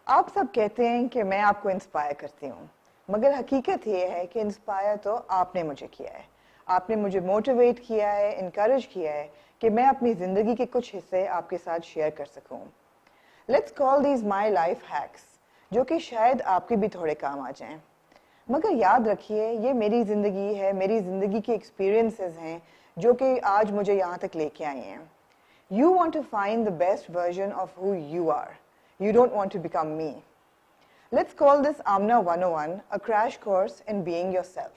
आप सब कहते हैं कि मैं आपको इंस्पायर करती हूँ, मगर हकीकत ये है कि इंस्पायर तो आपने मुझे किया है। आपने मुझे मोटिवेट किया है, इनकरेज किया है कि मैं अपनी ज़िंदगी के कुछ हिस्से आपके साथ शेयर कर सकूँ। Let's call these my life hacks, जो कि शायद आपके भी थोड़े काम आ जाएं। मगर याद रखिए, ये मेरी ज़िंदगी है, मेरी ज़िंदगी के एक्सपीरियंसेस हैं जो कि आज मुझे यहाँ तक लेके आए हैं। You want to find the best version of who you are. You don't want to become me. Let's call this Amna 101, a crash course in being yourself.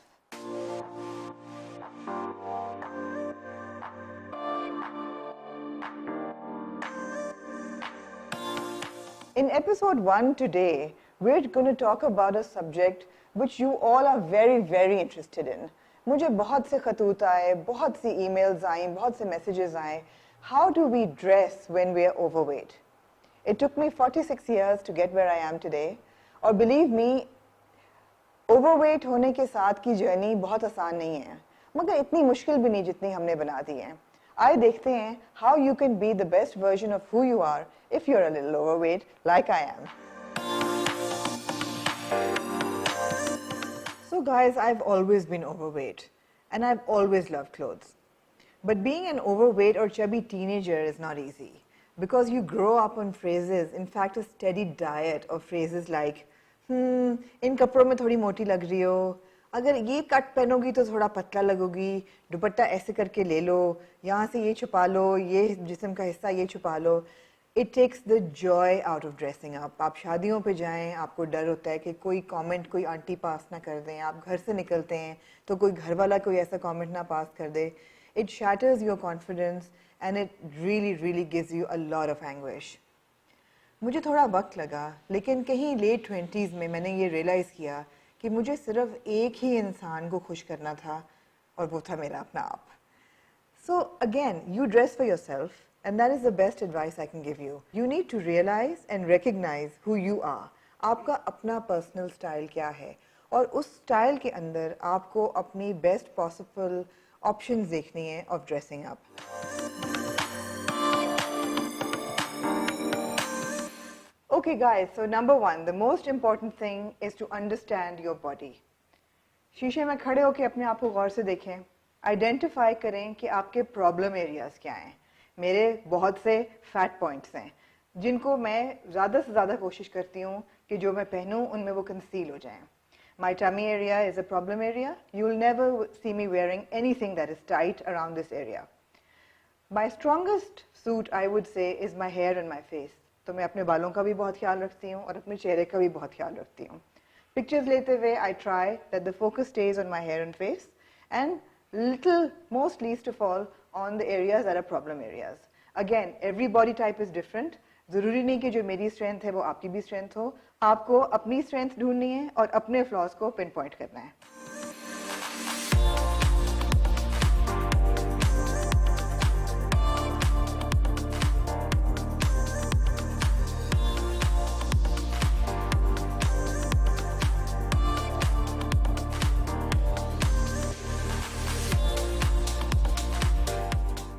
In episode 1 today, we're going to talk about a subject which you all are very, very interested in. मुझे बहुत से खतूत आए, बहुत सी emails आई, बहुत से messages आए. How do we dress when we are overweight? It took me 46 years to get where I am today. और believe me, overweight होने के साथ की जर्नी बहुत आसान नहीं है, मगर इतनी मुश्किल भी नहीं जितनी हमने बना दी है। आइए देखते हैं how you can be the best version of who you are if you're a little overweight like I am. So guys, I've always been overweight and I've always loved clothes. But being an overweight or chubby teenager is not easy because you grow up on phrases, in fact a steady diet of phrases like इन कपड़ों में थोड़ी मोटी लग रही हो, अगर ये cut पहनोगी तो थोड़ा पतला लगोगी, दुपट्टा ऐसे करके ले लो, यहाँ से ये छुपा लो, ये जिस्म का हिस्सा ये छुपा लो. It takes the joy out of dressing up. आप शादियों पे जाएं, आपको डर होता है कि कोई कमेंट कोई आंटी पास ना कर दें. आप घर से निकलते हैं तो कोई घर वाला कोई ऐसा कमेंट ना पास कर दे. It shatters your confidence and it really gives you a lot of anguish. मुझे थोड़ा वक्त लगा, लेकिन कहीं लेट 20s में मैंने ये रियलाइज़ किया कि मुझे सिर्फ एक ही इंसान को खुश करना था और वो था मेरा अपना आप. So again, you dress for yourself and that is the best advice I can give you. You need to realize and recognize who you are. आपका अपना personal style क्या है और उस style के अंदर आपको अपनी best possible options देखनी है of dressing up. Okay guys, so number one, the most important thing is to understand your body. शीशे में खड़े होकर अपने आप को गौर से देखें, आइडेंटिफाई करें कि आपके प्रॉब्लम एरियाज क्या हैं. मेरे बहुत से फैट पॉइंट्स हैं जिनको मैं ज़्यादा से ज़्यादा कोशिश करती हूँ कि जो मैं पहनूँ उनमें वो कंसील हो जाएं. My tummy area is a problem area. You will never see me wearing anything that is tight around this area. My strongest suit, I would say, is my hair and my face. तो मैं अपने बालों का भी बहुत ख्याल रखती हूँ और अपने चेहरे का भी बहुत ख्याल रखती हूँ. Pictures लेते हुए, I try that the focus stays on my hair and face and most least of all, on the areas that are problem areas. Again, every body type is different. ज़रूरी नहीं कि जो मेरी strength है वो आपकी भी strength हो. आपको अपनी strength ढूंढनी है और अपने flaws को pinpoint करना है.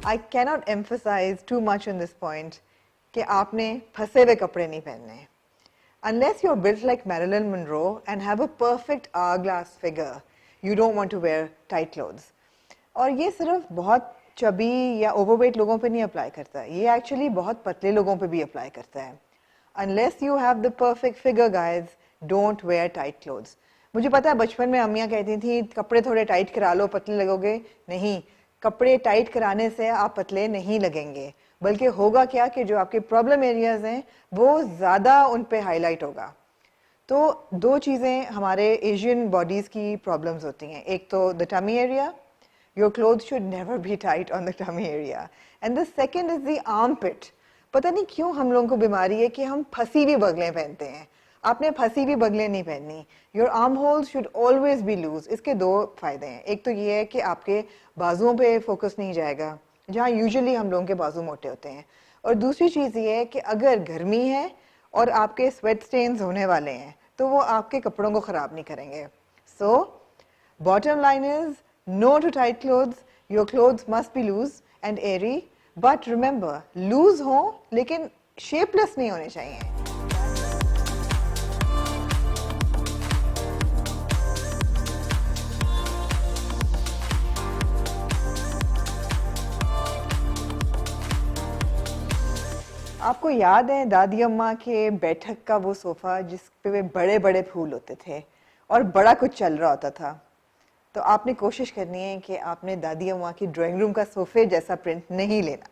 I cannot emphasize too much on this point कि आपने फंसे हुए कपड़े नहीं पहनने. Unless you're built like Marilyn Monroe and have a perfect hourglass figure, you don't want to wear tight clothes. और ये सिर्फ बहुत चबी या overweight लोगों पे नहीं अप्लाई करता है, ये actually बहुत पतले लोगों पे भी अप्लाई करता है. Unless you have the perfect figure, guys, don't wear tight clothes. मुझे पता है बचपन में अम्मियाँ कहती थी कपड़े थोड़े टाइट करा लो पतले लगोगे. नहीं, कपड़े टाइट कराने से आप पतले नहीं लगेंगे, बल्कि होगा क्या कि जो आपके प्रॉब्लम एरियाज हैं वो ज़्यादा उन पे हाईलाइट होगा. तो दो चीज़ें हमारे एशियन बॉडीज़ की प्रॉब्लम्स होती हैं. एक तो the tummy area, your cloth should never be tight on the tummy area, and the second is the armpit. पता नहीं क्यों हम लोगों को बीमारी है कि हम फंसी हुई बगलें पहनते हैं. आपने फंसी हुई बगलें नहीं पहननी. Your arm holes should always be loose. इसके दो फायदे हैं. एक तो ये है कि आपके बाजुओं पे फोकस नहीं जाएगा जहाँ यूजुअली हम लोगों के बाजू मोटे होते हैं. और दूसरी चीज़ ये है कि अगर गर्मी है और आपके स्वेट स्टेन्स होने वाले हैं तो वो आपके कपड़ों को ख़राब नहीं करेंगे. So bottom line is no too tight clothes. Your clothes must be loose and airy, but remember loose हो लेकिन शेपलेस नहीं होने चाहिए. आपको याद है दादी अम्मा के बैठक का वो सोफा जिस पे वे बड़े बड़े फूल होते थे और बड़ा कुछ चल रहा होता था? तो आपने कोशिश करनी है कि आपने दादी अम्मा की ड्राइंग रूम का सोफे जैसा प्रिंट नहीं लेना.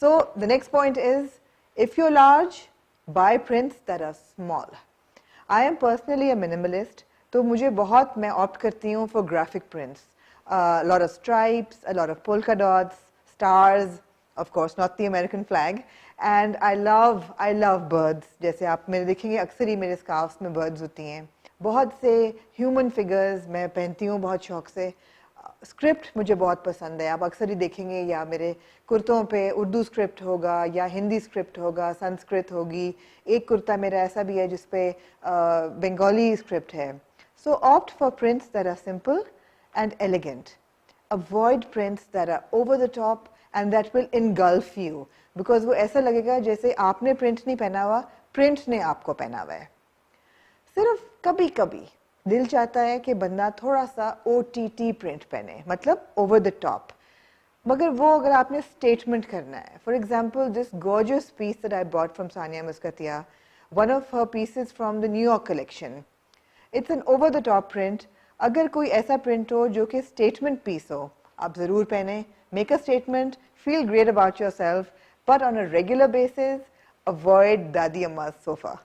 So the next point is, if you're large, buy prints that are small. I am personally a minimalist, तो मुझे बहुत मैं opt करती हूँ for graphic prints. A lot of stripes, a lot of polka dots, stars, of course not the American flag, and I love birds. जैसे आप मेरे देखेंगे अक्सर ही मेरे scarves में birds होती हैं. बहुत से ह्यूमन फिगर्स मैं पहनती हूँ बहुत शौक से. स्क्रिप्ट मुझे बहुत पसंद है. आप अक्सर ही देखेंगे या मेरे कुर्तों पे उर्दू स्क्रिप्ट होगा या हिंदी स्क्रिप्ट होगा, संस्कृत होगी. एक कुर्ता मेरा ऐसा भी है जिस पे बंगाली स्क्रिप्ट है. So opt for prints that are simple and elegant. Avoid prints that are over the top and that will engulf you, because वो ऐसा लगेगा जैसे आपने प्रिंट नहीं पहना हुआ, प्रिंट ने आपको पहना हुआ है. सिर्फ कभी कभी दिल चाहता है कि बंदा थोड़ा सा OTT प्रिंट पहने, मतलब ओवर द टॉप. मगर वो अगर आपने स्टेटमेंट करना है, for example this gorgeous piece that I bought from Sania Maskatiya, one of her pieces from the New York collection. It's an over the top print. अगर कोई ऐसा प्रिंट हो जो कि स्टेटमेंट पीस हो, आप ज़रूर पहने. Make a statement, feel great about your self, but on a regular basis avoid दादी अम्मा sofa.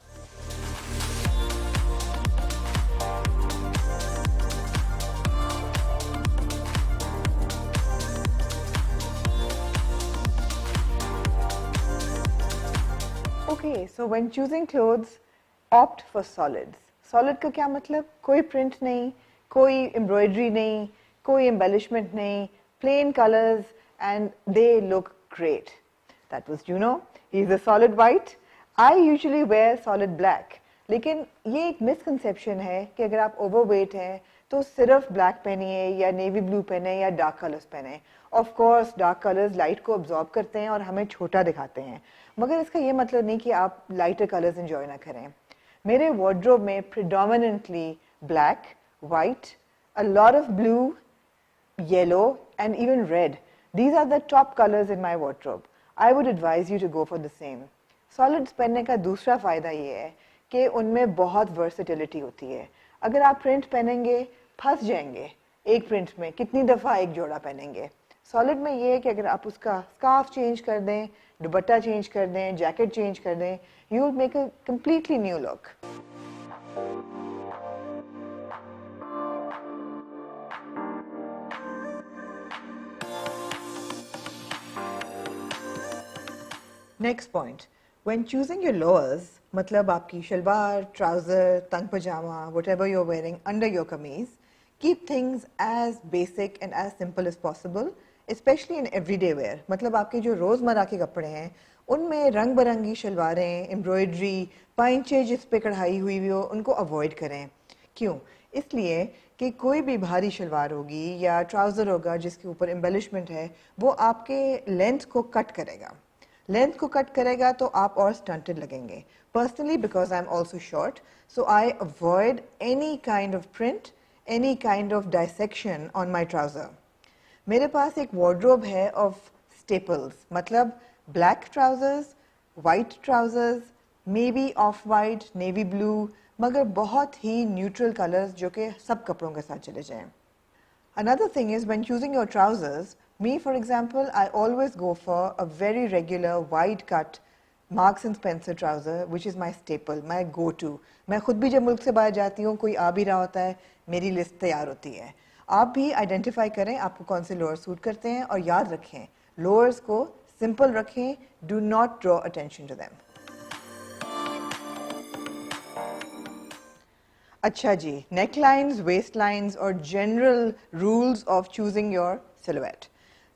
Okay, so when choosing clothes, opt for solids. Solid का क्या मतलब? कोई print नहीं, कोई embroidery नहीं, कोई embellishment नहीं, plain colors and they look great. That was Juno. He's a solid white. I usually wear solid black. लेकिन ये एक misconception है कि अगर आप overweight हैं तो सिर्फ black पहनिए या navy blue पहने या dark colors पहने. Of course, dark colors light को absorb करते हैं और हमें छोटा दिखाते हैं, मगर इसका ये मतलब नहीं कि आप lighter colors enjoy ना करें. मेरे wardrobe में predominantly black, white, a lot of blue, yellow and even red. These are the top colors in my wardrobe. I would advise you to go for the same. Solids पहनने का दूसरा फ़ायदा ये है कि उनमें बहुत वर्सेटिलिटी होती है. अगर आप प्रिंट पहनेंगे फंस जाएंगे एक प्रिंट में, कितनी दफ़ा एक जोड़ा पहनेंगे. सॉलिड में ये है कि अगर आप उसका स्कार्फ चेंज कर दें, दुपट्टा चेंज कर दें, जैकेट चेंज कर दें, you will make a completely new look. Next point, when choosing your lowers, मतलब आपकी शलवार, ट्राउजर, तंग pyjama, whatever you are wearing under your kameez, keep things as basic and as simple as possible, especially in everyday wear. मतलब आपके जो रोज़मर्रा के कपड़े हैं उनमें रंग बिरंगी शलवारें, एम्ब्रॉयडरी, पाइंचे जिस पे कढ़ाई हुई हो, उनको अवॉइड करें. क्यों? इसलिए कि कोई भी भारी शलवार होगी या ट्राउज़र होगा जिसके ऊपर एम्बेलिशमेंट है, वो आपके लेंथ को कट करेगा. लेंथ को कट करेगा तो आप और स्टंटेड लगेंगे. Personally, because I am also short, so I avoid any kind of print, any kind of dissection on my trouser. मेरे पास एक वार्डरोब है ऑफ स्टेपल्स, मतलब black trousers, white trousers, may be of white, navy blue, मगर बहुत ही neutral colours जो कि सब कपड़ों के साथ चले जाएं. Another thing is, when choosing your trousers, me for example, I always go for a very regular wide cut Marks and Spencer trouser, which is my staple, my go-to. मैं खुद भी जब मुल्क से बाहर जाती हूँ, कोई आ भी रहा होता है, मेरी लिस्ट तैयार होती है. आप भी आइडेंटिफाई करें आपको कौन से लोअर सूट करते हैं और याद रखें लोअर्स को सिंपल रखें. Do not draw attention to them. अच्छा जी, नेक लाइन्स, वेस्ट लाइन्स और general rules of choosing your silhouette.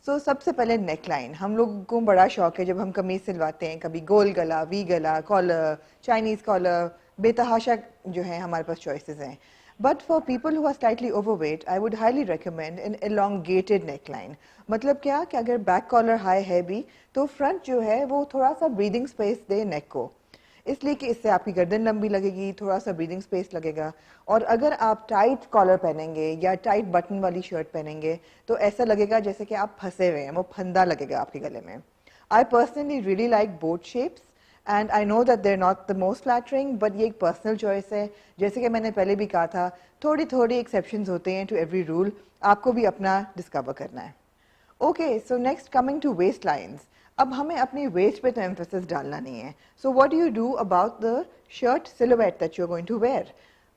So सबसे पहले नेक लाइन. हम लोगों को बड़ा शौक है जब हम कमीज सिलवाते हैं, कभी गोल गला, वी गला, कॉलर, चाइनीज कॉलर, बेतहाशा जो है हमारे पास चॉइसेस हैं. But for people who are slightly overweight, I would highly recommend an elongated neck line. मतलब क्या कि अगर बैक कॉलर हाई है भी तो फ्रंट जो है वो थोड़ा सा ब्रीदिंग स्पेस दे नेक को, इसलिए कि इससे आपकी गर्दन लंबी लगेगी, थोड़ा सा ब्रीदिंग स्पेस लगेगा. और अगर आप टाइट कॉलर पहनेंगे या टाइट बटन वाली शर्ट पहनेंगे तो ऐसा लगेगा जैसे कि आप फंसे हुए हैं, वो फंदा लगेगा आपके गले में. I personally really like boat shapes and I know that they're not the most flattering, but ये एक personal choice है. जैसे कि मैंने पहले भी कहा था, थोड़ी exceptions होते हैं to every rule. आपको भी अपना discover करना है. Okay, so next coming to waistlines. अब हमें अपनी waist पे तो emphasis डालना नहीं है. So what do you do about the shirt silhouette that you're going to wear?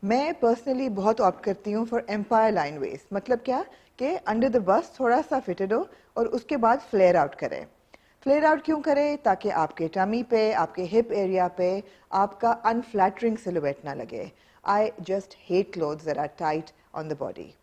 मैं personally बहुत opt करती हूँ for empire line waist. मतलब क्या कि under the bust थोड़ा सा fitted हो और उसके बाद flare out करें. फ्लेयर आउट क्यों करें? ताकि आपके टमी पे, आपके हिप एरिया पे आपका अनफ्लैटरिंग सिलुएट ना लगे. I just hate clothes that are tight on the body.